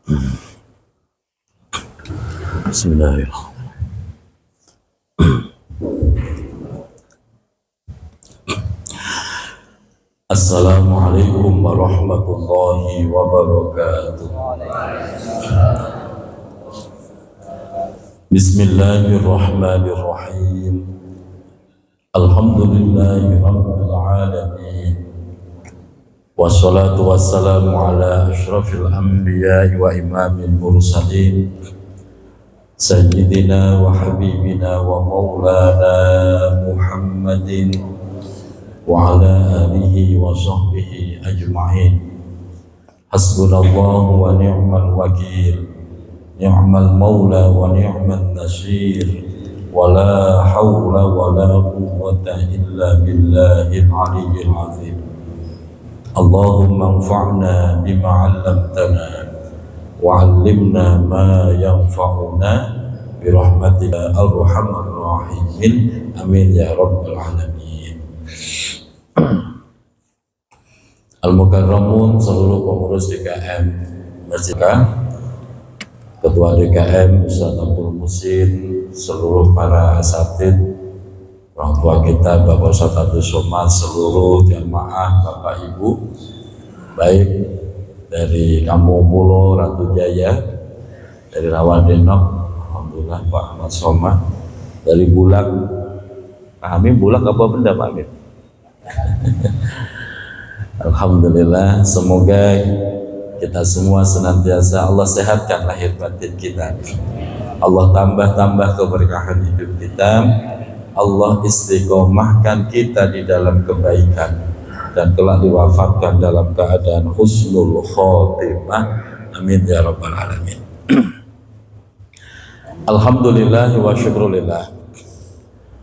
Bismillahirrahmanirrahim. Assalamualaikum warahmatullahi wabarakatuh. Bismillahirrahmanirrahim. Alhamdulillahi rabbil alamin. Wassalatu wassalamu ala asyrafil anbiya'i wa imamil mursalin Sayyidina wa habibina wa maulana Muhammadin wa ala alihi wa sahbihi ajma'in. Hasbunallahu wa ni'mal wakil, ni'mal maula wa ni'mal nasir, wa la hawla wa la quwwata illa billahil aliyyil azim. Allahumma anfa'na bima 'allamtana wa 'allimna ma yanfa'una bi rahmatika arhamar rahimin. Amin ya rabbal alamin. Al-Mukarramun, seluruh pengurus DKM Masjid, Ketua DKM Ustaz Abdul Musin, seluruh para asatid, orang tua kita Bapak Ustaz Abdul Somad, seluruh jamaah Bapak Ibu, baik dari Kampung Pulo, Ratu Jaya, dari Rawadenok, alhamdulillah Pak Ahmad Somad, dari Bulak, Amin Bulak apa benda Pak Amin? Alhamdulillah, semoga kita semua senantiasa Allah sehatkan lahir batin kita, Allah tambah keberkahan hidup kita, Allah istiqomahkan kita di dalam kebaikan, dan telah diwafatkan dalam keadaan husnul khotimah. Amin ya rabbal alamin. Alhamdulillah wa syukrulillah.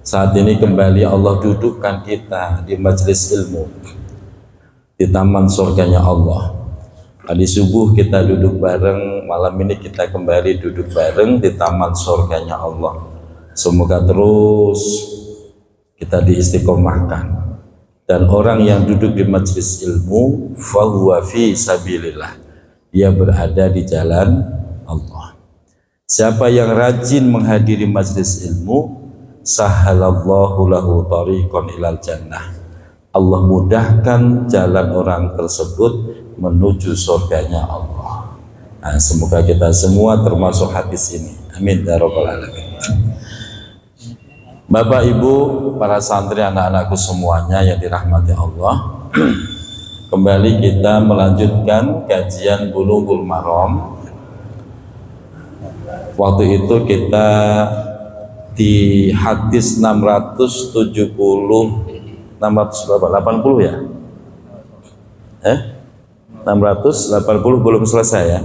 Saat ini kembali Allah dudukkan kita di majelis ilmu, di taman surganya Allah. Tadi subuh kita duduk bareng, malam ini kita kembali duduk bareng di taman surganya Allah. Semoga terus kita diistiqomahkan, dan orang yang duduk di majelis ilmu fahuwa fi sabilillah, dia berada di jalan Allah. Siapa yang rajin menghadiri majelis ilmu, sahalallahu lahu tariqan ilal jannah, Allah mudahkan jalan orang tersebut menuju surganya Allah. Nah, semoga kita semua termasuk hadis ini. Amin ya rabbal alamin. Bapak Ibu, para santri, anak-anakku semuanya yang dirahmati Allah, kembali kita melanjutkan kajian Bulughul Maram. Waktu itu kita di hadis 680 ya? 680 belum selesai ya?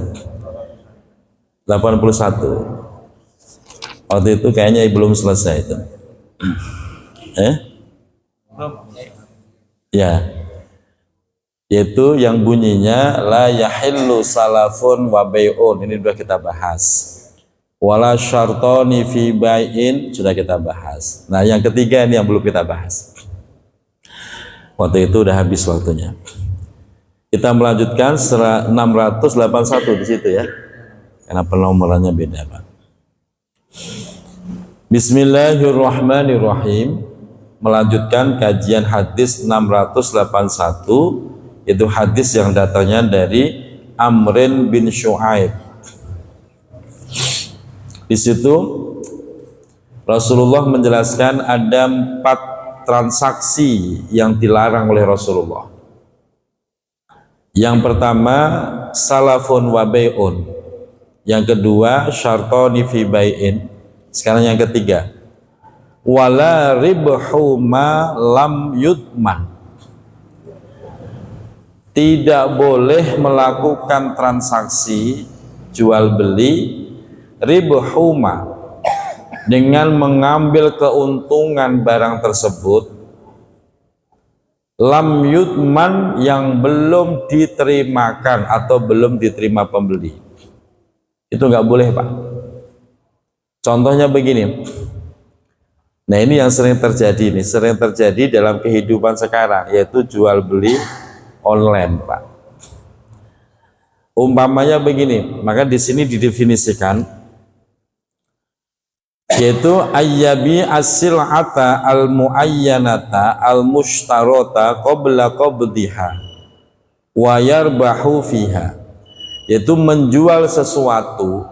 81. Waktu itu kayaknya belum selesai itu. Ya, yaitu yang bunyinya la yahillu salafun wa bai'un, ini sudah kita bahas. Wala syartoni fi bai'in, sudah kita bahas. Nah, yang ketiga ini yang belum kita bahas. Waktu itu udah habis waktunya. Kita melanjutkan 681 di situ ya. Karena penomorannya beda, Pak. Bismillahirrahmanirrahim. Melanjutkan kajian hadis 681, itu hadis yang datangnya dari Amrin bin Syu'aib. Di situ Rasulullah menjelaskan ada 4 transaksi yang dilarang oleh Rasulullah. Yang pertama salafun wa bai'un, yang kedua syartoni fi bai'in, sekarang yang ketiga wala ribhu ma lam yudman, tidak boleh melakukan transaksi jual beli ribhuma, dengan mengambil keuntungan barang tersebut, lam yudman, yang belum diterimakan atau belum diterima pembeli. Itu nggak boleh, Pak. Contohnya begini. Nah, ini yang sering terjadi nih, sering terjadi dalam kehidupan sekarang, yaitu jual beli online, Pak. Umpamanya begini, maka di sini didefinisikan yaitu ayyabi as-sil'ata al-muayyanata al-mushtarata qabla qabdiha wa yarbahu fiha, yaitu menjual sesuatu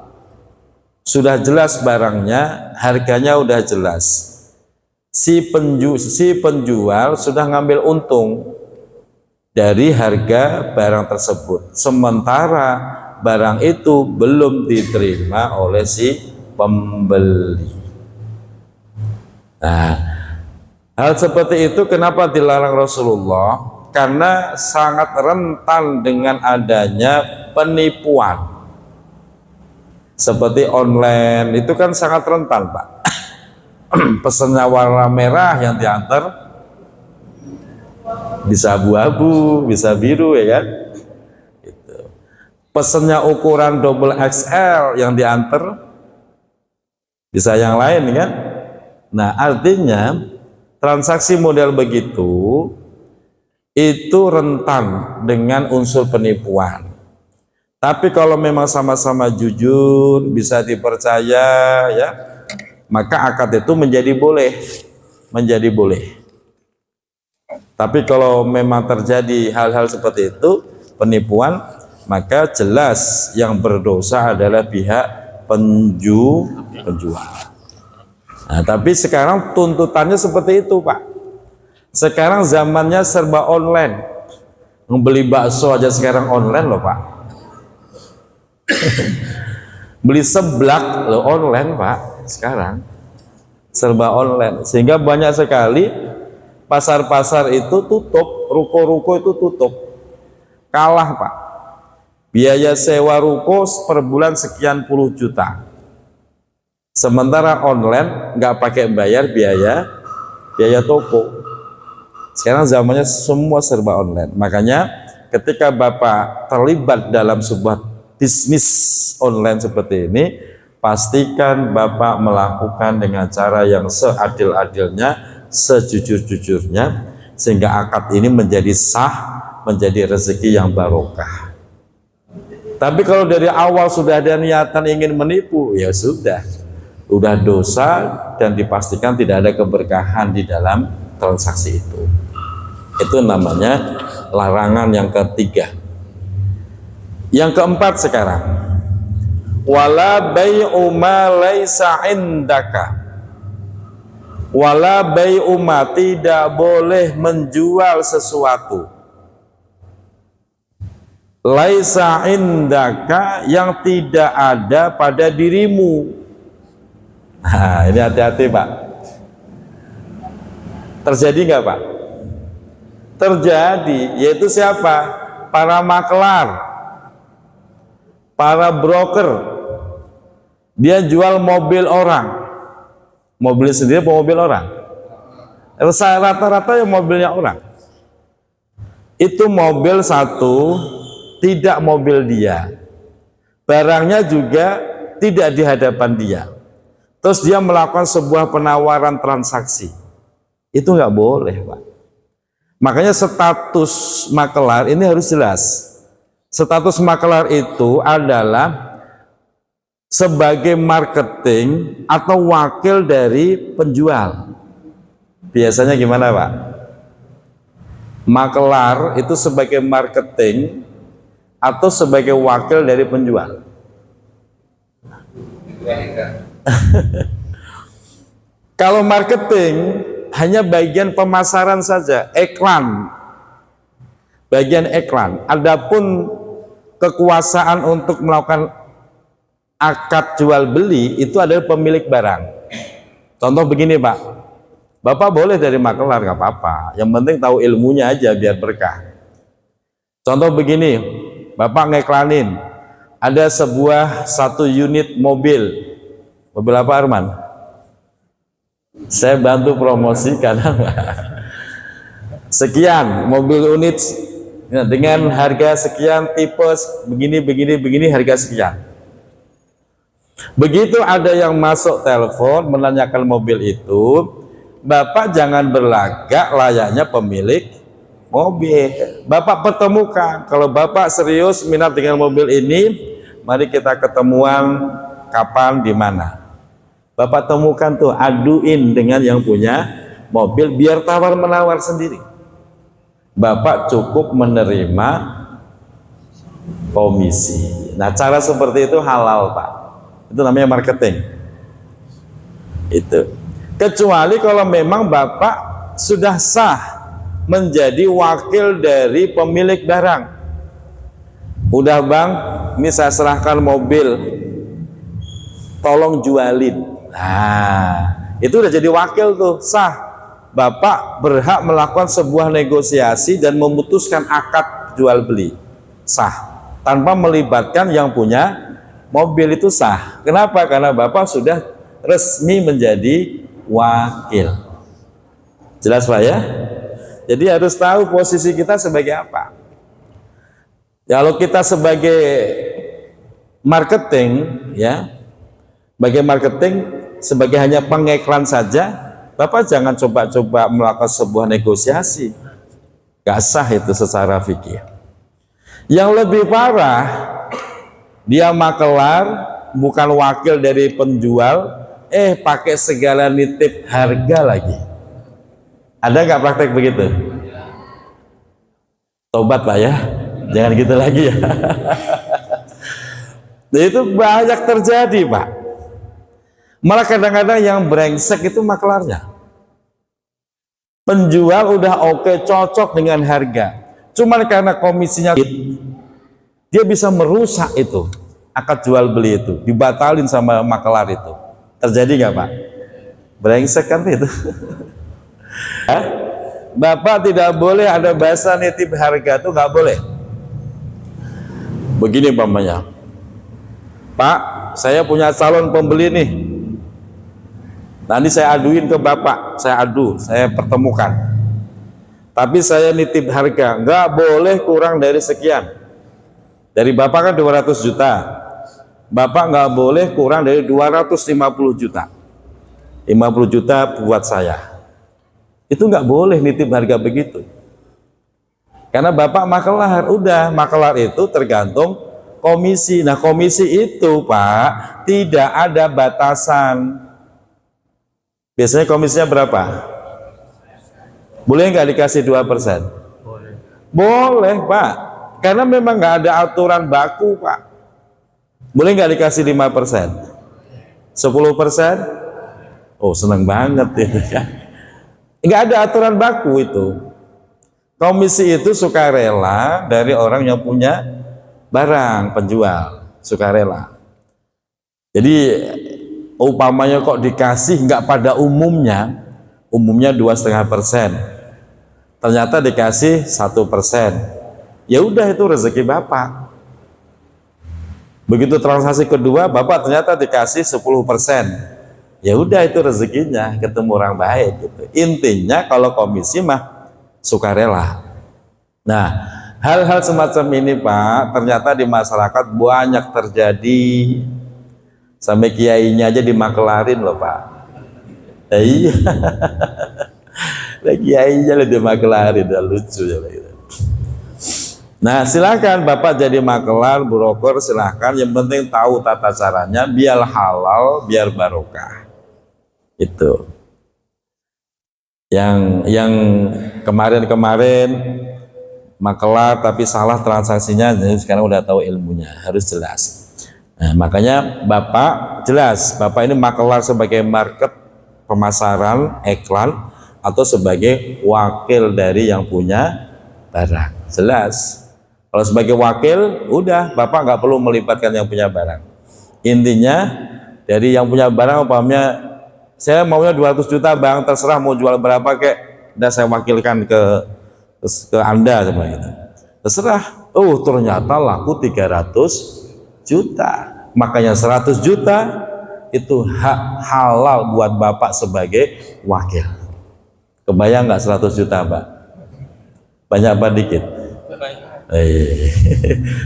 sudah jelas barangnya, harganya udah jelas, si penjual sudah ngambil untung dari harga barang tersebut, sementara barang itu belum diterima oleh si pembeli. Nah, hal seperti itu kenapa dilarang Rasulullah? Karena sangat rentan dengan adanya penipuan. Seperti online itu kan sangat rentan, Pak. Pesannya warna merah yang diantar bisa abu-abu, bisa biru, ya kan? Gitu. Pesannya ukuran double XL yang diantar bisa yang lain, kan? Nah, artinya transaksi model begitu itu rentan dengan unsur penipuan. Tapi kalau memang sama-sama jujur, bisa dipercaya, ya, maka akad itu menjadi boleh. Tapi kalau memang terjadi hal-hal seperti itu, penipuan, maka jelas yang berdosa adalah pihak penjual. Nah, tapi sekarang tuntutannya seperti itu, Pak. Sekarang zamannya serba online. Membeli bakso aja sekarang online loh, Pak. Beli seblak loh online, Pak. Sekarang serba online, sehingga banyak sekali pasar-pasar itu tutup, ruko-ruko itu tutup, kalah, Pak. Biaya sewa ruko per bulan sekian puluh juta, sementara online nggak pakai bayar biaya toko. Sekarang zamannya semua serba online. Makanya ketika Bapak terlibat dalam sebuah bisnis online seperti ini, pastikan Bapak melakukan dengan cara yang seadil-adilnya, sejujur-jujurnya, sehingga akad ini menjadi sah, menjadi rezeki yang barokah. Tapi kalau dari awal sudah ada niatan ingin menipu, ya sudah dosa, dan dipastikan tidak ada keberkahan di dalam transaksi itu. Itu namanya larangan yang ketiga. Yang keempat sekarang, wala bai'u ma laisa indaka. Wala bai'u ma, tidak boleh menjual sesuatu laisa indaka, yang tidak ada pada dirimu. Nah, ini hati-hati, Pak. Terjadi nggak, Pak? Terjadi, yaitu siapa? Para makelar, para broker. Dia jual mobil orang, mobil sendiri atau mobil orang? Rata-rata yang mobilnya orang. Itu mobil satu, tidak mobil dia, barangnya juga tidak di hadapan dia. Terus dia melakukan sebuah penawaran transaksi, itu nggak boleh, Pak. Makanya status makelar ini harus jelas. Status makelar itu adalah sebagai marketing atau wakil dari penjual. Biasanya gimana, Pak? Makelar itu sebagai marketing atau sebagai wakil dari penjual? Kalau marketing hanya bagian pemasaran saja, iklan, bagian iklan. Adapun kekuasaan untuk melakukan akad jual beli itu adalah pemilik barang. Contoh begini, Pak, Bapak boleh dari makelar, nggak apa-apa, yang penting tahu ilmunya aja biar berkah. Contoh begini, Bapak ngeklanin ada satu unit mobil apa, Arman? Saya bantu promosikan. Sekian mobil unit dengan harga sekian, tipe begini harga sekian. Begitu ada yang masuk telepon menanyakan mobil itu, Bapak jangan berlagak layaknya pemilik mobil. Bapak pertemukan, kalau Bapak serius minat dengan mobil ini, mari kita ketemuan kapan, di mana. Bapak temukan tuh, aduin dengan yang punya mobil, biar tawar-menawar sendiri. Bapak cukup menerima komisi. Nah, cara seperti itu halal, Pak. Itu namanya marketing. Itu. Kecuali kalau memang Bapak sudah sah menjadi wakil dari pemilik barang. Udah Bang, ini saya serahkan mobil, tolong jualin. Nah, itu udah jadi wakil tuh, sah. Bapak berhak melakukan sebuah negosiasi dan memutuskan akad jual beli, sah, tanpa melibatkan yang punya mobil, itu sah. Kenapa? Karena Bapak sudah resmi menjadi wakil. Jelas Pak ya? Jadi harus tahu posisi kita sebagai apa. Kalau kita sebagai marketing, ya, sebagai marketing, sebagai hanya pengiklan saja, Bapak jangan coba-coba melakukan sebuah negosiasi. Gak sah itu secara fikih. Yang lebih parah, dia makelar, bukan wakil dari penjual, pakai segala nitip harga lagi. Ada nggak praktek begitu? Tobat Pak ya, jangan gitu lagi ya. Itu banyak terjadi Pak. Malah kadang-kadang yang brengsek itu maklarnya. Penjual udah oke, cocok dengan harga, cuman karena komisinya dia bisa merusak itu akad jual beli itu, dibatalin sama maklar itu. Terjadi nggak Pak? Brengsek kan itu. Bapak tidak boleh ada bahasa nitip harga, itu nggak boleh. Begini pamannya, Pak, saya punya calon pembeli nih. Nanti saya aduin ke Bapak, saya pertemukan. Tapi saya nitip harga, nggak boleh kurang dari sekian. Dari Bapak kan 200 juta. Bapak nggak boleh kurang dari 250 juta. 50 juta buat saya. Itu nggak boleh nitip harga begitu. Karena Bapak makelar, udah makelar itu tergantung komisi. Nah, komisi itu Pak tidak ada batasan. Biasanya komisinya berapa? Boleh nggak dikasih 2%? Boleh Pak, karena memang nggak ada aturan baku Pak. Boleh nggak dikasih 5%? 10%? Oh seneng banget itu ya. Nggak ada aturan baku itu. Komisi itu sukarela dari orang yang punya barang, penjual, sukarela. Jadi upamanya kok dikasih nggak pada umumnya 2,5%, ternyata dikasih 1%, ya udah itu rezeki Bapak. Begitu transaksi kedua Bapak ternyata dikasih 10%, ya udah itu rezekinya, ketemu orang baik gitu. Intinya kalau komisi mah sukarela. Nah, hal-hal semacam ini Pak ternyata di masyarakat banyak terjadi. Sampai kiainya aja dimakelarin loh Pak. Iya. Kiainya lah dimakelarin, udah lucu ya gitu. Nah silakan Bapak jadi makelar, broker, silahkan. Yang penting tahu tata caranya, biar halal, biar barokah. Itu. Yang kemarin-kemarin makelar tapi salah transaksinya, jadi sekarang udah tahu ilmunya, harus jelas. Nah, makanya Bapak jelas, Bapak ini makelar sebagai market, pemasaran, iklan, atau sebagai wakil dari yang punya barang. Jelas. Kalau sebagai wakil, udah Bapak nggak perlu melibatkan yang punya barang. Intinya dari yang punya barang, umpamanya saya maunya 200 juta Bang, terserah mau jual berapa kek, dan saya wakilkan ke Anda seperti itu. Terserah. Oh ternyata laku 300 juta, makanya 100 juta itu hak halal buat Bapak sebagai wakil. Kebayang nggak 100 juta Pak? Banyak apa dikit?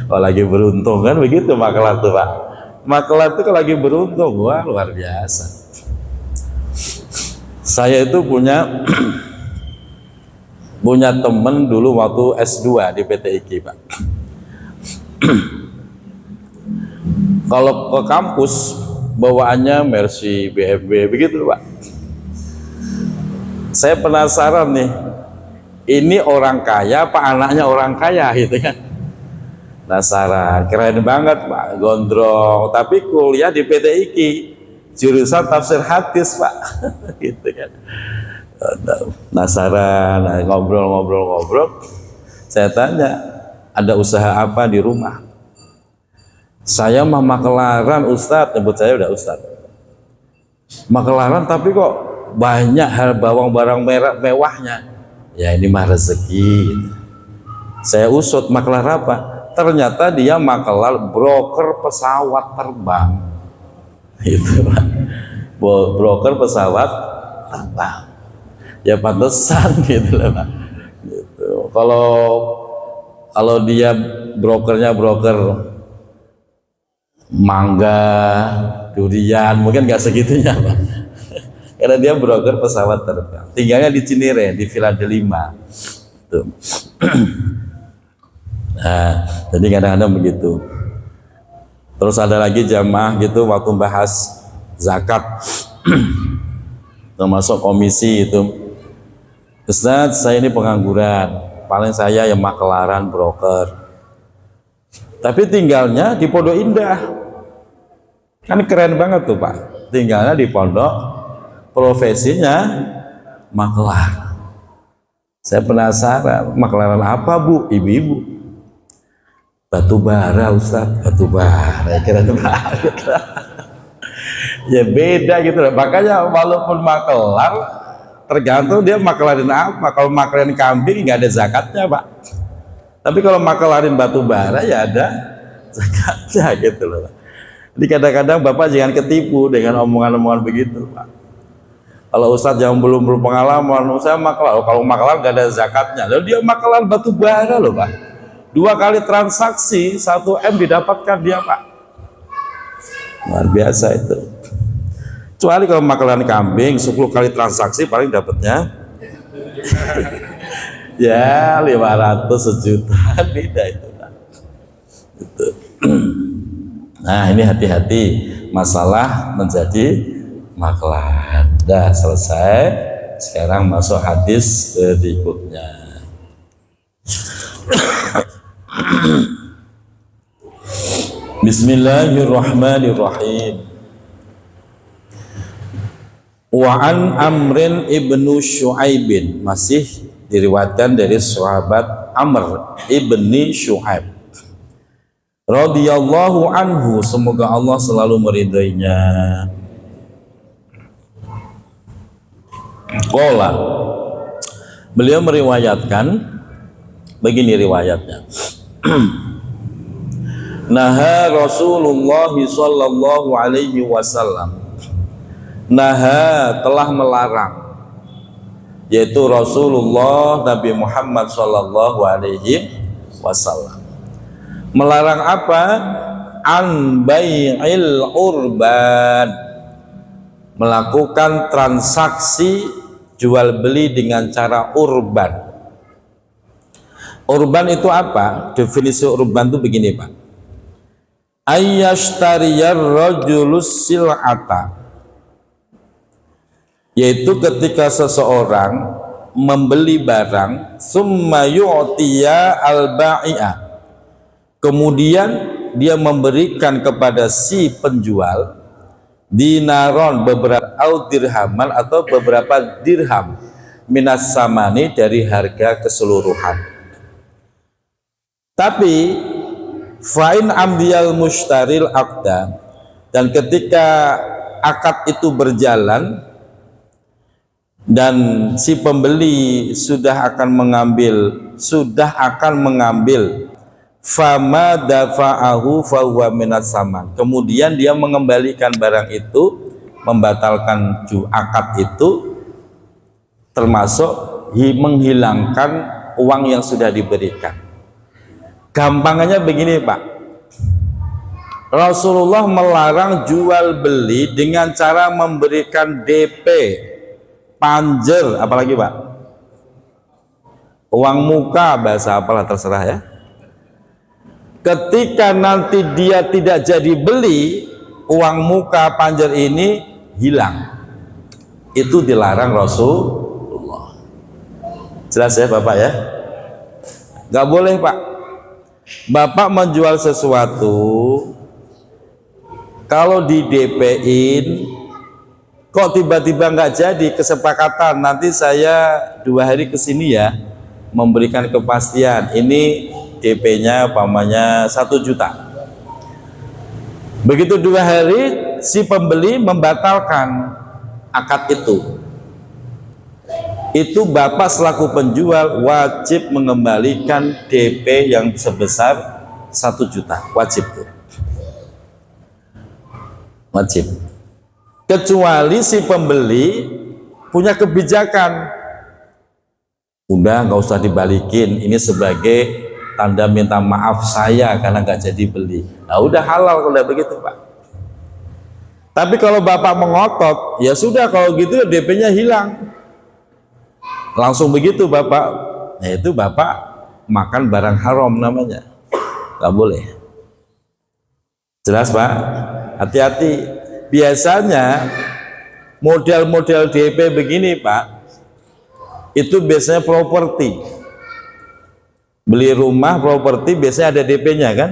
Kalau lagi beruntung kan begitu makelar tuh Pak. Makelar tuh kalau lagi beruntung, wah luar biasa. Saya itu punya Punya temen dulu waktu S2 di PT IKI, Pak. Kalau ke kampus bawaannya Mercy, BMW, begitu, Pak. Saya penasaran nih, ini orang kaya apa anaknya orang kaya gitu kan? Penasaran, keren banget, Pak, gondrong, tapi kuliah di PT IKI, jurusan tafsir hadis, Pak. Gitu kan. Penasaran, ngobrol. Saya tanya, ada usaha apa di rumah? Saya mah makelaran, Ustadz, nyebut saya udah Ustadz. Makelaran tapi kok banyak hal bawang barang mewahnya. Ya ini mah rezeki. Saya usut, makelar apa? Ternyata dia makelar broker pesawat terbang. Itu, Pak. Broker pesawat terbang. Ya pantesan gitu lah, Pak. Gitu. Kalau dia brokernya broker mangga, durian, mungkin nggak segitunya, Pak. Karena dia broker pesawat terbang. Tinggalnya di Cinere, di Villa Delima. Tuh. Nah, jadi kadang-kadang begitu. Terus ada lagi jamaah gitu waktu bahas zakat, termasuk komisi itu. Ustaz, saya ini pengangguran, paling saya yang makelaran broker. Tapi tinggalnya di Pondok Indah. Kan keren banget tuh, Pak. Tinggalnya di pondok, profesinya makelar. Saya penasaran, makelaran apa, Bu? Ibu-ibu. Batu bara, Ustaz. Batu bara, keren banget. Ya beda gitu loh. Makanya walaupun makelar, tergantung dia makelarin apa. Kalau makelarin kambing nggak ada zakatnya, Pak. Tapi kalau makelarin batu bara ya ada zakatnya gitu loh. Jadi kadang-kadang Bapak jangan ketipu dengan omongan-omongan begitu, Pak. Kalau Ustadz yang belum berpengalaman, saya makelar. Kalau makelar nggak ada zakatnya. Lalu dia makelar batu bara loh, Pak. 2 kali transaksi 1 M didapatkan dia, Pak. Luar biasa itu. Kecuali kalau makelaran kambing 10 kali transaksi paling dapatnya ya 500 sejuta, beda itu, Pak. Gitu. Nah ini hati-hati masalah menjadi makelar. Udah selesai, sekarang masuk hadis berikutnya. Bismillahirrahmanirrahim. Wa an Amrin ibnu Syu'aibin, masih diriwayatkan dari sahabat Amr ibni Syu'aib radhiyallahu anhu, semoga Allah selalu meridainya. Qala, beliau meriwayatkan begini riwayatnya. Naha Rasulullah sallallahu alaihi wasallam, naha telah melarang, yaitu Rasulullah Nabi Muhammad sallallahu alaihi wasallam. Melarang apa? An bai'il urban, melakukan transaksi jual beli dengan cara urban. Urban itu apa? Definisi urban itu begini, Pak. Ayyashtariyar rajulus sil'ata, yaitu ketika seseorang membeli barang, summa yu'tiya al-ba'i'a, kemudian dia memberikan kepada si penjual dinaron, beberapa dirhaman atau beberapa dirham, minas samani, dari harga keseluruhan. Tapi fa'in amdiyal mushtaril aqda, dan ketika akad itu berjalan dan si pembeli sudah akan mengambil fama dafa'ahu fahuwa minas saman, kemudian dia mengembalikan barang itu, membatalkan akad itu, termasuk menghilangkan uang yang sudah diberikan. Gampangnya begini, Pak. Rasulullah melarang jual beli dengan cara memberikan DP, panjer, apalagi, Pak? uang muka, bahasa apalah terserah ya. Ketika nanti dia tidak jadi beli, uang muka panjer ini hilang. Itu dilarang Rasulullah. Jelas ya Bapak ya? Gak boleh Pak. Bapak menjual sesuatu, kalau di DP-in kok tiba-tiba nggak jadi, kesepakatan nanti saya 2 hari kesini ya, memberikan kepastian ini DP-nya umpamanya 1 juta. Begitu 2 hari si pembeli membatalkan akad itu Bapak selaku penjual wajib mengembalikan DP yang sebesar 1 juta, wajib tuh. Wajib. Kecuali si pembeli punya kebijakan, udah nggak usah dibalikin, ini sebagai tanda minta maaf saya karena nggak jadi beli. Nah udah halal kalau begitu Pak. Tapi kalau Bapak mengotot, ya sudah kalau gitu DP-nya hilang. Langsung begitu Bapak, nah itu Bapak makan barang haram namanya, nggak boleh. Jelas Pak? Hati-hati. Biasanya model-model DP begini Pak, itu biasanya properti. Beli rumah properti biasanya ada DP-nya kan?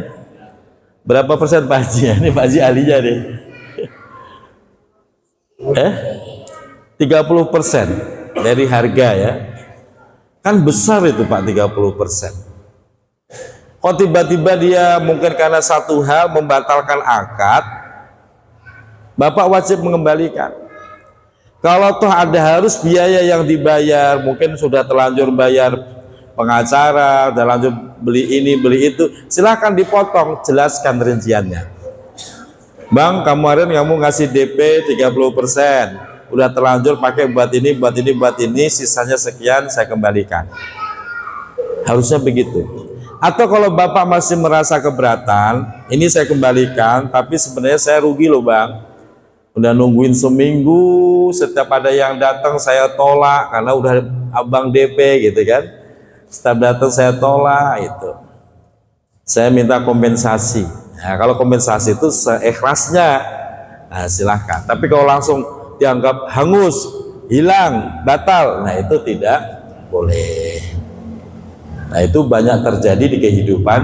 Berapa persen Pak Haji? Ini Pak Haji ahlinya deh. 30% dari harga ya. Kan besar itu Pak, 30%. Kok tiba-tiba dia mungkin karena satu hal membatalkan akad, Bapak wajib mengembalikan. Kalau toh ada harus biaya yang dibayar, mungkin sudah terlanjur bayar pengacara, terlanjur beli ini, beli itu, silahkan dipotong, jelaskan rinciannya. Bang, kemarin kamu ngasih DP 30%, udah terlanjur pakai buat ini, buat ini, buat ini, sisanya sekian saya kembalikan. Harusnya begitu. Atau kalau Bapak masih merasa keberatan, ini saya kembalikan, tapi sebenarnya saya rugi loh Bang. Udah nungguin seminggu, setiap ada yang datang saya tolak karena udah abang DP gitu kan. Setiap datang saya tolak itu. Saya minta kompensasi. Nah, kalau kompensasi itu seikhlasnya, nah silahkan. Tapi kalau langsung dianggap hangus, hilang, batal, nah itu tidak boleh. Nah itu banyak terjadi di kehidupan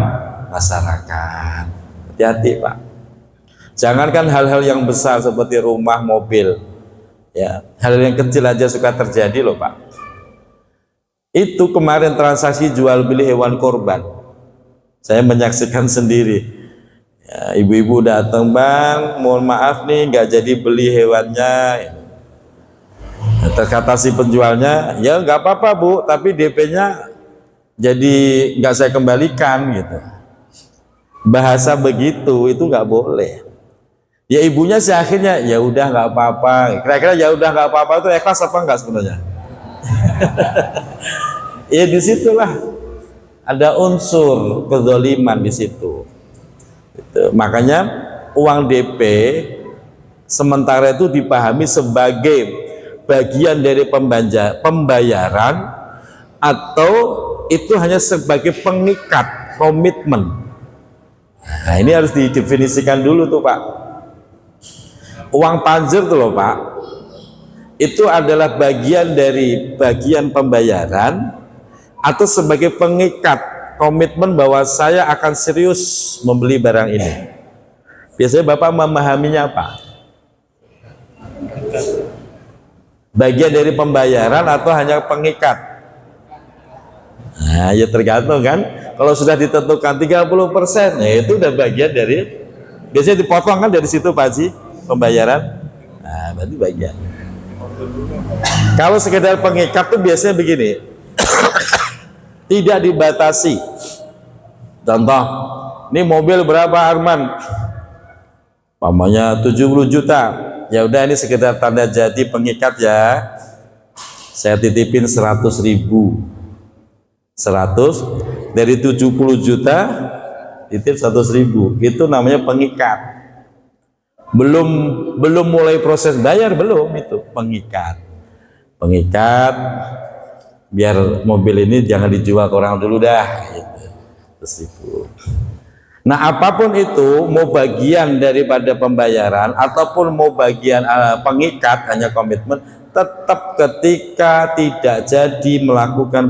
masyarakat. Hati-hati Pak. Jangankan hal-hal yang besar seperti rumah, mobil, ya hal yang kecil aja suka terjadi loh Pak. Itu kemarin transaksi jual beli hewan korban, saya menyaksikan sendiri. Ya, ibu-ibu datang, Bang, mohon maaf nih nggak jadi beli hewannya. Kata si penjualnya, ya nggak apa-apa Bu, tapi DP-nya jadi nggak saya kembalikan gitu. Bahasa begitu itu nggak boleh. Ya ibunya sih akhirnya ya udah nggak apa-apa. Kira-kira ya udah nggak apa-apa itu ikhlas apa enggak sebenarnya? Ya disitulah ada unsur kezaliman di situ. Gitu. Makanya uang DP sementara itu dipahami sebagai bagian dari pembayaran atau itu hanya sebagai pengikat komitmen. Nah ini harus didefinisikan dulu tuh Pak. Uang panjer tuh loh Pak, itu adalah bagian dari bagian pembayaran atau sebagai pengikat komitmen bahwa saya akan serius membeli barang ini. Biasanya Bapak memahaminya apa? Bagian dari pembayaran atau hanya pengikat? Nah ya tergantung kan. Kalau sudah ditentukan 30%, ya itu udah bagian dari, biasanya dipotong kan dari situ Pak Haji, pembayaran. Nah berarti bagian. Kalau sekedar pengikat tuh biasanya begini, tidak dibatasi. Contoh, ini mobil berapa Arman? Pamannya 70 juta. Ya udah ini sekedar tanda jadi pengikat ya. Saya titipin 100.000. 100 dari 70 juta titip 100.000. Itu namanya pengikat. Belum mulai proses bayar, belum, itu pengikat. Pengikat biar mobil ini jangan dijual ke orang dulu dah gitu. Terus itu. Nah, apapun itu, mau bagian daripada pembayaran ataupun mau bagian pengikat, hanya komitmen, tetap ketika tidak jadi melakukan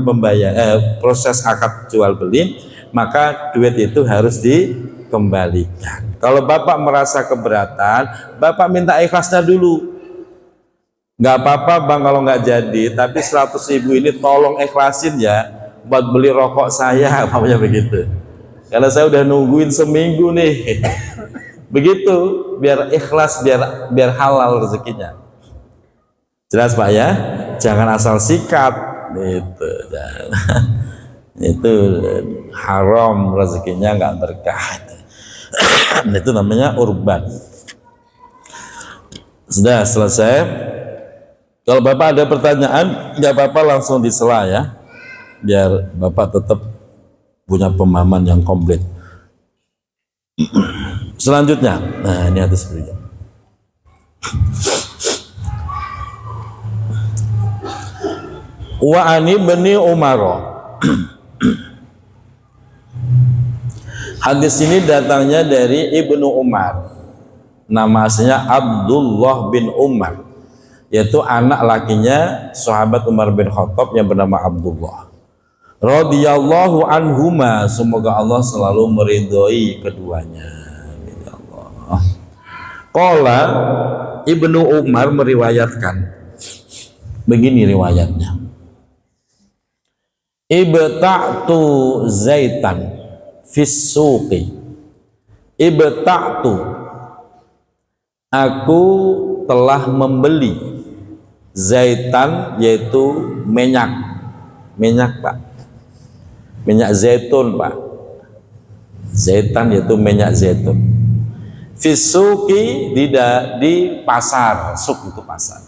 proses akad jual beli, maka duit itu harus dikembalikan. Kalau Bapak merasa keberatan, Bapak minta ikhlasnya dulu. Nggak apa-apa Bang kalau nggak jadi, tapi 100.000 ini tolong ikhlasin ya buat beli rokok saya, apanya begitu. Karena saya udah nungguin seminggu nih. Begitu, biar ikhlas, biar halal rezekinya. Jelas Pak ya? Jangan asal sikat itu. Itu haram, rezekinya nggak berkah. Itu namanya urban. Sudah selesai. Kalau Bapak ada pertanyaan, nggak apa-apa langsung disela ya, biar Bapak tetap punya pemahaman yang komplit. Selanjutnya, nah ini atas beliau. Wa ani bani Umar. Hadis ini datangnya dari Ibnu Umar. Nama aslinya Abdullah bin Umar, yaitu anak lakinya sahabat Umar bin Khattab yang bernama Abdullah. Radhiyallahu anhuma, semoga Allah selalu meridhoi keduanya. Allah. Qala Ibnu Umar meriwayatkan begini riwayatnya. Ibta'tu zaitan fis suqi. Ibta'tu, aku telah membeli zaitan, yaitu minyak Pak, minyak zaitun Pak. Zaitan yaitu minyak zaitun. Fisuki di pasar, suk itu pasar.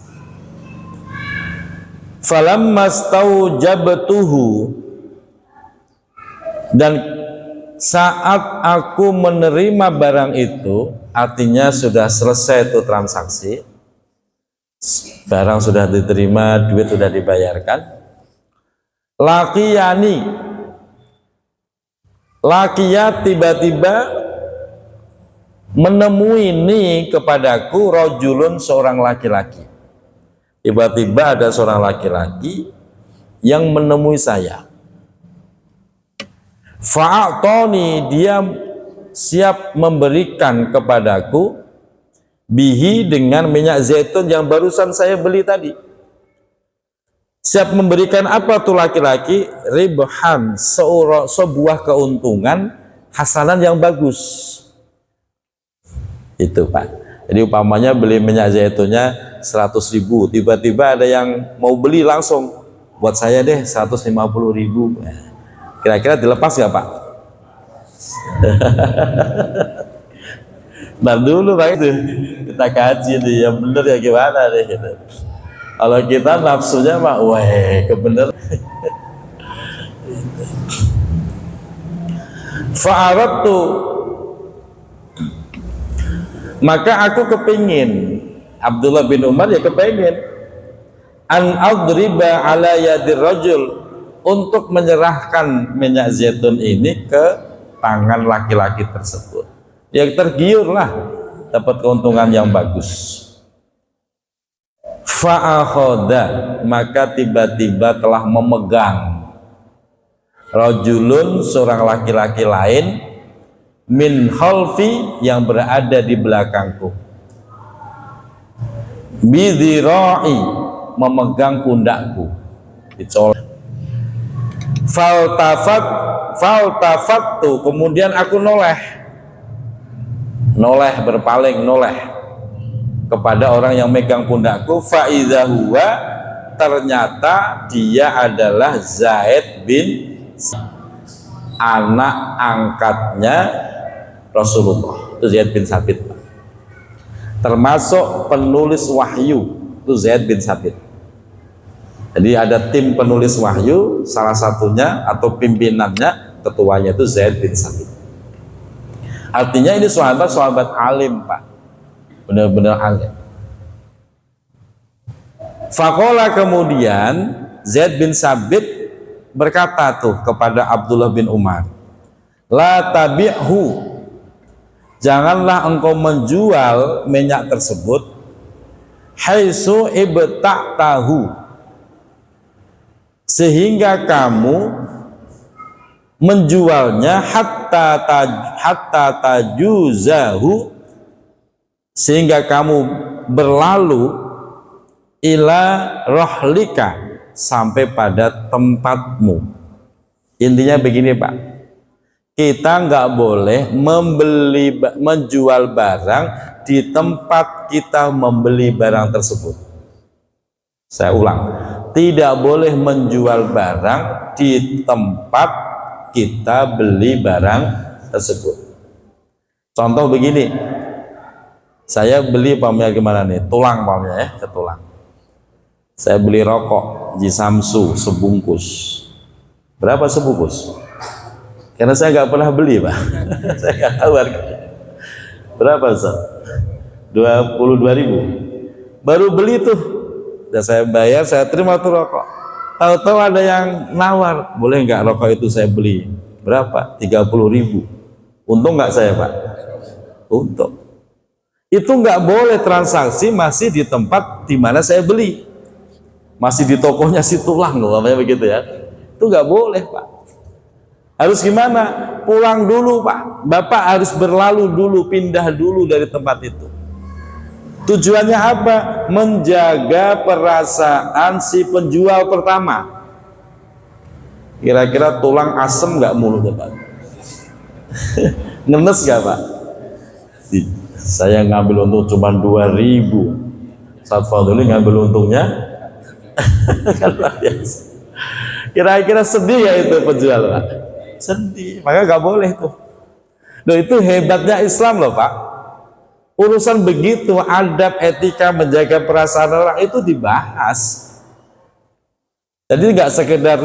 Falamma staujabtuhu, dan saat aku menerima barang itu, artinya sudah selesai itu transaksi, barang sudah diterima, duit sudah dibayarkan. Lakiya tiba-tiba menemui ini kepadaku rajulun, seorang laki-laki. Tiba-tiba ada seorang laki-laki yang menemui saya. Fa'atoni, dia siap memberikan kepadaku bihi, dengan minyak zaitun yang barusan saya beli tadi. Siap memberikan apa tuh laki-laki? Ribhan, sebuah keuntungan, hasanan yang bagus. Itu Pak. Jadi umpamanya beli minyak zaitunnya 100.000, tiba-tiba ada yang mau beli langsung, buat saya deh 150.000. Kira-kira dilepas nggak Pak? Ntar dulu Pak, itu kita kaji nih, yang bener ya gimana deh gitu. Kalau kita nafsunya Pak, wah kebener. Fa'aradtu, maka aku kepingin, Abdullah bin Umar ya kepingin, an adriba ala yadir rajul, untuk menyerahkan minyak zaitun ini ke tangan laki-laki tersebut. Ya tergiur lah, dapat keuntungan yang bagus. Fa'akhoda, maka tiba-tiba telah memegang rajulun, seorang laki-laki lain, min khalfi, yang berada di belakangku, bidhira'i, memegang pundakku, dicolek. Faltafattu, kemudian aku noleh berpaling, kepada orang yang megang pundakku. Fa'idha huwa, ternyata dia adalah Zaid bin, anak angkatnya Rasulullah. Itu Zaid bin Sabit, termasuk penulis wahyu. Itu Zaid bin Sabit. Jadi ada tim penulis wahyu, salah satunya atau pimpinannya, ketuanya itu Zaid bin Sabit. Artinya ini sahabat alim Pak, benar-benar alim. Faqala, kemudian Zaid bin Sabit berkata tuh kepada Abdullah bin Umar, la tabi'hu, janganlah engkau menjual minyak tersebut, haitsu ibta'tahu, sehingga kamu menjualnya hatta tajuzahu, sehingga kamu berlalu ila rohlika, sampai pada tempatmu. Intinya begini Pak, kita nggak boleh menjual barang di tempat kita membeli barang tersebut. Saya ulang, tidak boleh menjual barang di tempat kita beli barang tersebut. Contoh begini, saya beli pamer gimana nih, tulang pamer ya, ke tulang. Saya beli rokok Ji Samsu sebungkus. Berapa sebungkus? Karena saya nggak pernah beli Pak. Saya nggak tahu harganya. Berapa Ustaz? 22.000. Baru beli tuh, udah saya bayar, saya terima tuh rokok. Tahu-tahu ada yang nawar, boleh nggak rokok itu saya beli? Berapa? 30.000. Untung nggak saya Pak? Untung. Itu nggak boleh transaksi masih di tempat di mana saya beli, masih di tokonya si tulang loh, namanya begitu ya. Itu nggak boleh Pak. Harus gimana? Pulang dulu Pak. Bapak harus berlalu dulu, pindah dulu dari tempat itu. Tujuannya apa? Menjaga perasaan si penjual pertama. Kira-kira tulang asem nggak mulutnya Pak? Ngenes nggak Pak? Saya ngambil untung cuma 2.000. Saat Fadli ngambil untungnya kan luar biasa. Kira-kira sedih ya itu penjual Pak? Sedih. Maka nggak boleh tuh. Loh, itu hebatnya Islam loh Pak. Urusan begitu, adab, etika, menjaga perasaan orang itu dibahas. Jadi nggak sekedar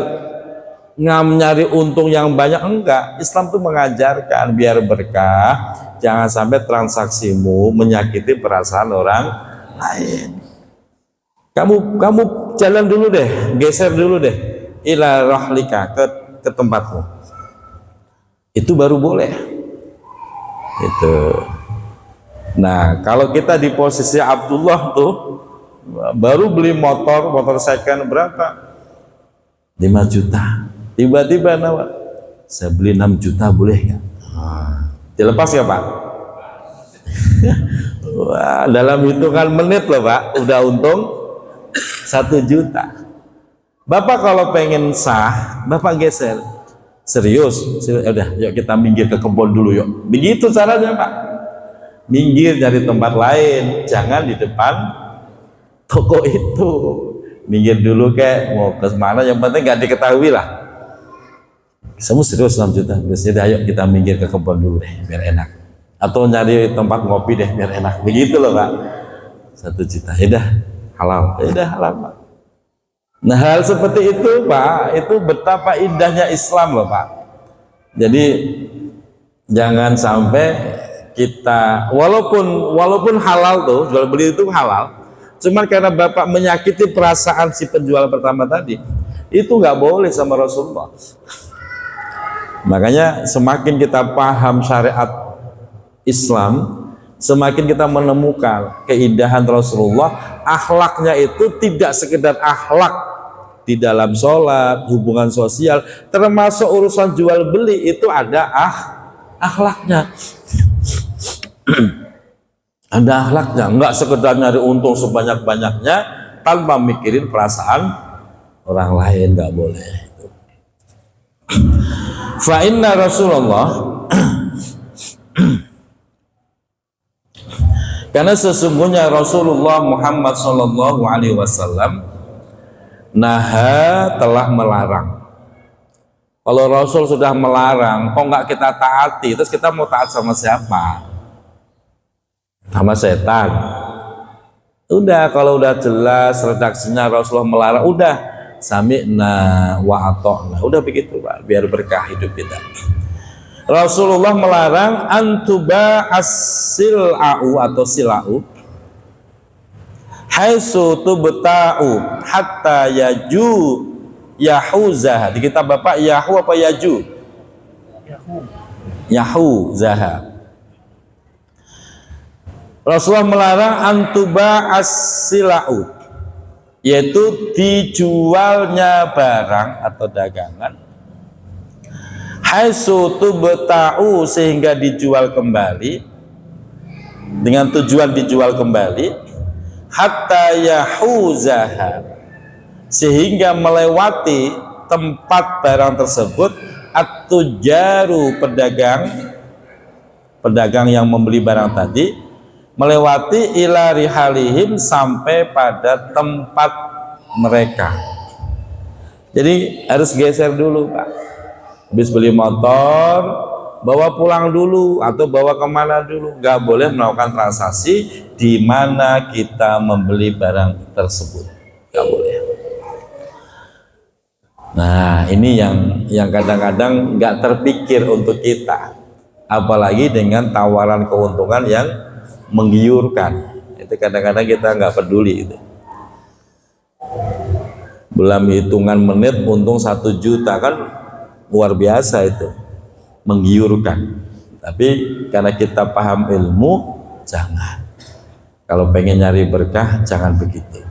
nyari untung yang banyak, enggak. Islam tuh mengajarkan biar berkah, jangan sampai transaksimu menyakiti perasaan orang lain. Kamu jalan dulu deh, geser dulu deh, ila rahlika, ke tempatmu. Itu baru boleh. Itu. Nah, kalau kita di posisi Abdullah tuh, baru beli motor second berapa? 5 juta. Tiba-tiba nawar, saya beli 6 juta boleh nggak? Dilepas ya Pak? Wah, dalam hitungan menit loh Pak, udah untung 1 juta. Bapak kalau pengen sah, Bapak geser. Serius, udah, yuk kita minggir ke kebun dulu yuk. Begitu caranya Pak. Minggir dari tempat lain, jangan di depan toko itu. Minggir dulu kayak mau ke mana, yang penting nggak diketahui lah. Semua serius 6 juta, biasanya ayo kita minggir ke kebun dulu deh, biar enak. Atau nyari tempat ngopi deh, biar enak. Begitu loh Pak. 1 juta, udah halal, udah halal Pak. Nah, hal seperti itu Pak, itu betapa indahnya Islam loh Pak. Jadi jangan sampai kita walaupun halal tuh, jual beli itu halal, cuman karena Bapak menyakiti perasaan si penjual pertama tadi, itu nggak boleh sama Rasulullah. Makanya semakin kita paham syariat Islam, semakin kita menemukan keindahan Rasulullah. Akhlaknya itu tidak sekedar akhlak di dalam sholat, hubungan sosial, termasuk urusan jual beli itu ada akhlaknya. Ada akhlaknya, enggak sekedar nyari untung sebanyak-banyaknya tanpa mikirin perasaan orang lain, enggak boleh. Fa inna Rasulullah, karena sesungguhnya Rasulullah Muhammad sallallahu alaihi wasallam naha, telah melarang. Kalau Rasul sudah melarang, kok enggak kita taati, terus kita mau taat sama siapa? Sama setan. Udah, kalau udah jelas redaksinya Rasulullah melarang, udah sami'na wa ata'na, udah begitu Pak, biar berkah hidup kita. Rasulullah melarang antuba as-sil'u atau sila'u haitsu tubta'u hatta Yahuzaha. Di kitab Bapak Yahu apa Yaju? Yahuzaha. Rasulullah melarang antuba as-silau, yaitu dijualnya barang atau dagangan haitsu tubta'u, sehingga dijual kembali dengan tujuan dijual kembali, hatta yahuzaha, sehingga melewati tempat barang tersebut at-tujaru, pedagang yang membeli barang tadi, melewati ila rihalihim, sampai pada tempat mereka. Jadi harus geser dulu, Pak. Habis beli motor, bawa pulang dulu atau bawa kemana dulu. Nggak boleh melakukan transaksi di mana kita membeli barang tersebut. Nggak boleh. Nah, ini yang kadang-kadang nggak terpikir untuk kita, apalagi dengan tawaran keuntungan yang menggiurkan. Itu kadang-kadang kita nggak peduli itu. Belum hitungan menit untung 1 juta, kan luar biasa itu, menggiurkan. Tapi karena kita paham ilmu, jangan. Kalau pengen nyari berkah, jangan begitu.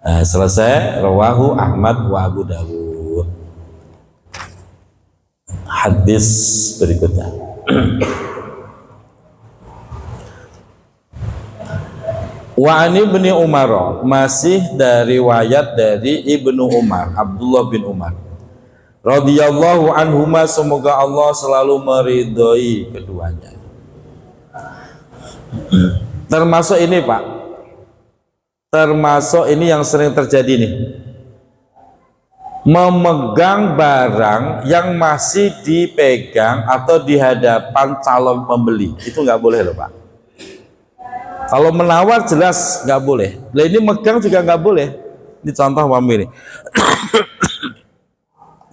Nah, selesai. Rawahu Ahmad wa Abu Dawud. Hadis berikutnya. Wa ani Ibnu Umar, masih dari riwayat dari Ibnu Umar, Abdullah bin Umar radhiyallahu anhuma, semoga Allah selalu meridhoi keduanya. Termasuk ini, Pak, termasuk ini yang sering terjadi nih, memegang barang yang masih dipegang atau di hadapan calon pembeli, itu nggak boleh loh, Pak. Kalau menawar jelas nggak boleh. Nah, ini megang juga nggak boleh. Ini contoh Mami nih.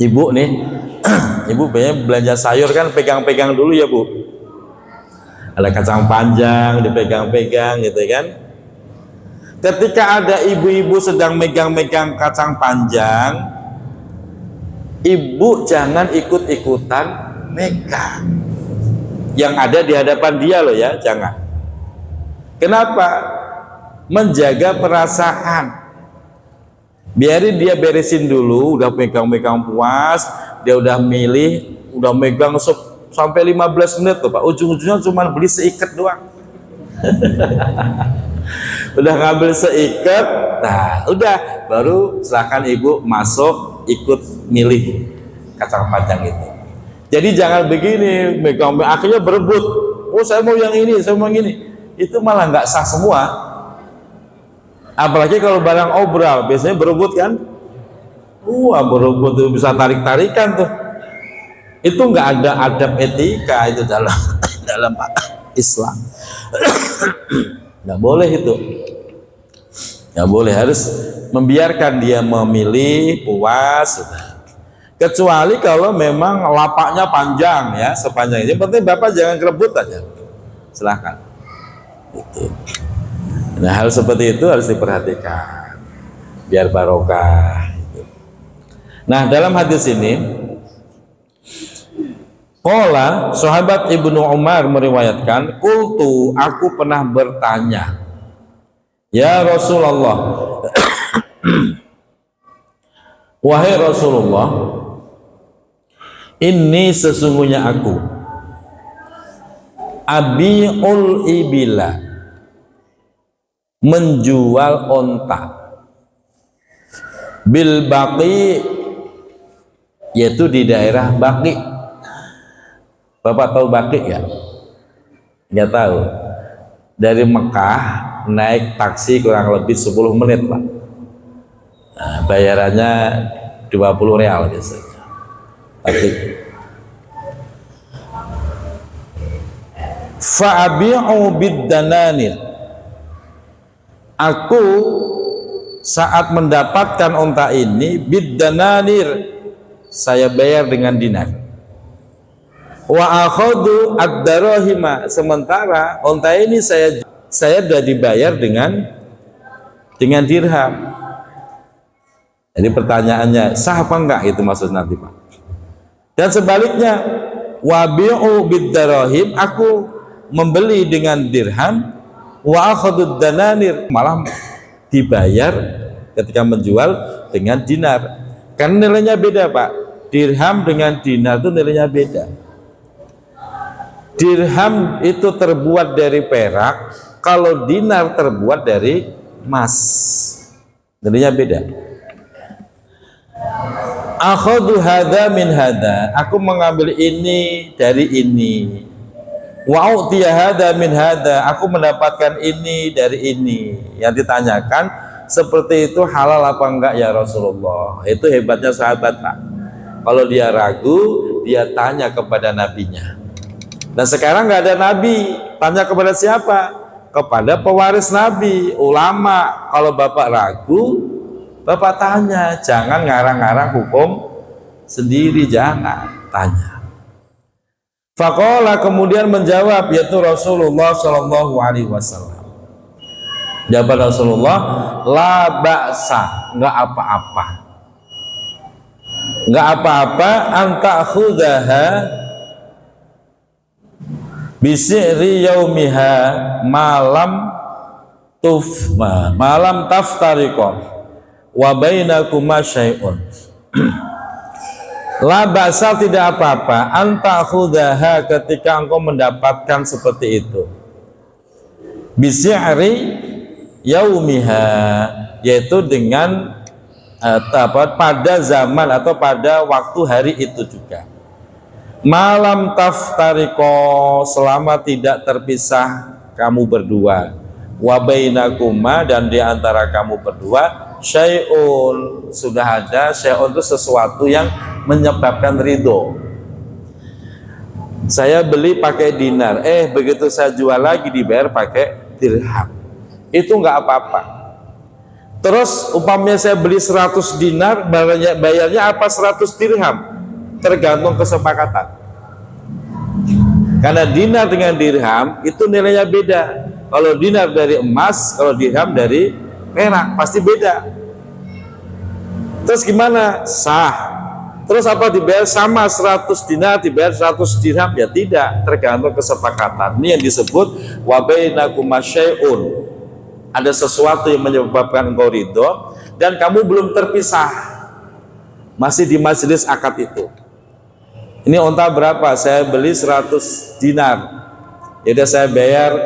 Ibu nih, ibu banyak belanja sayur kan, pegang-pegang dulu ya, Bu. Ada kacang panjang dipegang-pegang gitu kan. Ketika ada ibu-ibu sedang megang-megang kacang panjang, ibu jangan ikut-ikutan megang. Yang ada di hadapan dia loh ya, jangan. Kenapa? Menjaga perasaan. Biarin dia beresin dulu, udah megang-megang puas, dia udah milih, udah megang sampai 15 menit tuh, Pak. Ujung-ujungnya cuma beli seikat doang. Udah ngambil seikat, nah udah, baru silakan ibu masuk ikut milih kacang panjang itu. Jadi jangan begini, megang, akhirnya berebut. Oh, saya mau yang ini, saya mau yang ini. Itu malah nggak sah semua. Apalagi kalau barang obral, biasanya berebut kan. Wah, berebut tuh bisa tarik-tarikan tuh. Itu nggak ada adab etika itu dalam Islam. Nggak boleh itu. Nggak boleh, harus membiarkan dia memilih puas. Kecuali kalau memang lapaknya panjang ya, sepanjang ini. Yang penting Bapak jangan kerebut aja. Silahkan. Itu. Nah, hal seperti itu harus diperhatikan biar barokah. Nah, dalam hadis ini, qala sahabat Ibnu Umar meriwayatkan, qultu, aku pernah bertanya, ya Rasulullah, wahai Rasulullah, ini sesungguhnya aku abiul ibila, menjual onta, bil baqi, yaitu di daerah Baqi. Bapak tahu Baqi ya? Nggak tahu. Dari Mekah naik taksi kurang lebih 10 menit, Pak. Nah, bayarannya 20 real biasanya. Tapi fa'abi'u bid-dananir, aku saat mendapatkan onta ini bid-dananir, saya bayar dengan dinar. Wa akhadhu ad-darahima, sementara onta ini saya sudah dibayar dengan dirham. Jadi pertanyaannya, sah apa enggak itu maksud nanti Pak. Dan sebaliknya, wabi'u bid-darahim, aku membeli dengan dirham, wa akhadud dananir, malah dibayar ketika menjual dengan dinar. Karena nilainya beda Pak. Dirham dengan dinar itu nilainya beda. Dirham itu terbuat dari perak, kalau dinar terbuat dari emas. Nilainya beda. Akhadhu hadza min hadza, aku mengambil ini dari ini. Wa utiya hadza min hadza, aku mendapatkan ini dari ini. Yang ditanyakan seperti itu halal apa enggak ya Rasulullah? Itu hebatnya sahabat Pak. Kalau dia ragu, dia tanya kepada nabinya. Dan sekarang nggak ada nabi, tanya kepada siapa? Kepada pewaris nabi, ulama. Kalau bapak ragu, bapak tanya, jangan ngarang-ngarang hukum sendiri, jangan tanya. Faqala, kemudian menjawab, yaitu Rasulullah Shallallahu Alaihi Wasallam. Jawab Rasulullah, la ba'sa, nggak apa-apa, nggak apa-apa, anta khudaha bisi'ri yaumiha malam taftariqah wa bainakuma syai'un. La ba'sa, tidak apa-apa, anta khudaha, ketika engkau mendapatkan seperti itu, bisi'ri yaumiha, yaitu dengan pada zaman atau pada waktu hari itu juga. Malam taftariqo, selama tidak terpisah kamu berdua, wa bainakuma, dan di antara kamu berdua syai'un, sudah ada. Syai'un itu sesuatu yang menyebabkan ridho. Saya beli pakai dinar, begitu saya jual lagi dibayar pakai dirham, itu nggak apa-apa. Terus umpamanya saya beli 100 dinar, bayarnya apa 100 dirham? Tergantung kesepakatan. Karena dinar dengan dirham itu nilainya beda. Kalau dinar dari emas, kalau dirham dari perak, pasti beda. Terus gimana? Sah. Terus apa dibayar sama 100 dinar dibayar 100 dirham? Ya tidak, tergantung kesepakatan. Ini yang disebut wa bainakuma syai'un. Ada sesuatu yang menyebabkan engkau ridho dan kamu belum terpisah, masih di majelis akad itu. Ini onta berapa? Saya beli 100 dinar, ya saya bayar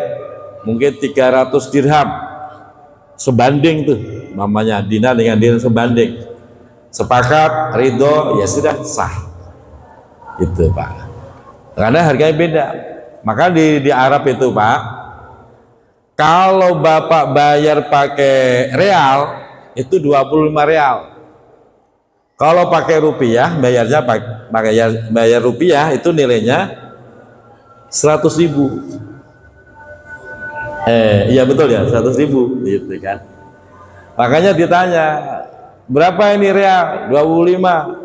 mungkin 300 dirham, sebanding tuh namanya, dinar dengan dinar sebanding. Sepakat, ridho, ya sudah, sah. Itu Pak. Karena harganya beda. Maka di Arab itu Pak, kalau bapak bayar pakai real itu 25 real. Kalau pakai rupiah, bayar rupiah itu nilainya 100.000. Iya betul ya, 100.000 gitu kan. Makanya ditanya, berapa ini real? 25.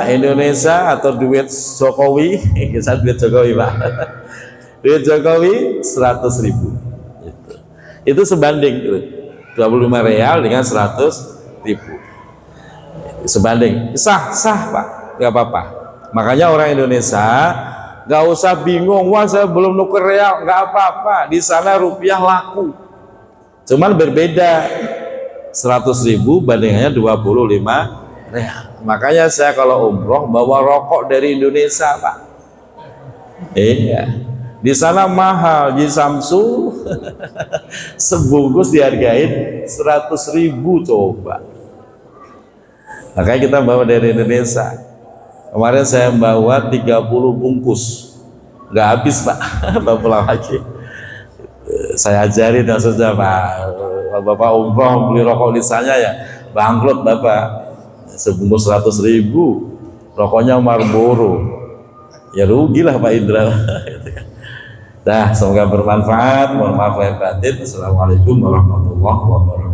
Indonesia atau duit Jokowi? Kita duit Jokowi Pak. Duit Jokowi 100.000. Itu sebanding tuh. 25 real dengan 100.000. Sebanding. Sah Pak, nggak apa-apa. Makanya orang Indonesia nggak usah bingung, wah saya belum nuker real, nggak apa-apa. Di sana rupiah laku. Cuman berbeda, 100.000 bandingannya 25 real. Makanya saya kalau umroh bawa rokok dari Indonesia Pak. Iya. Di sana mahal, di Samsu sebungkus dihargain 100.000 coba. Makanya kita bawa dari Indonesia. Kemarin saya bawa 30 bungkus, nggak habis Pak. Bawa pulang lagi. Saya ajarin maksudnya Pak, Bapak umroh beli rokok di sana ya bangkrut Bapak, sebungkus 100.000, rokoknya Marlboro, ya rugilah Pak Indra. Nah, semoga bermanfaat. Mohon maaf lahir batin. Assalamualaikum warahmatullahi wabarakatuh.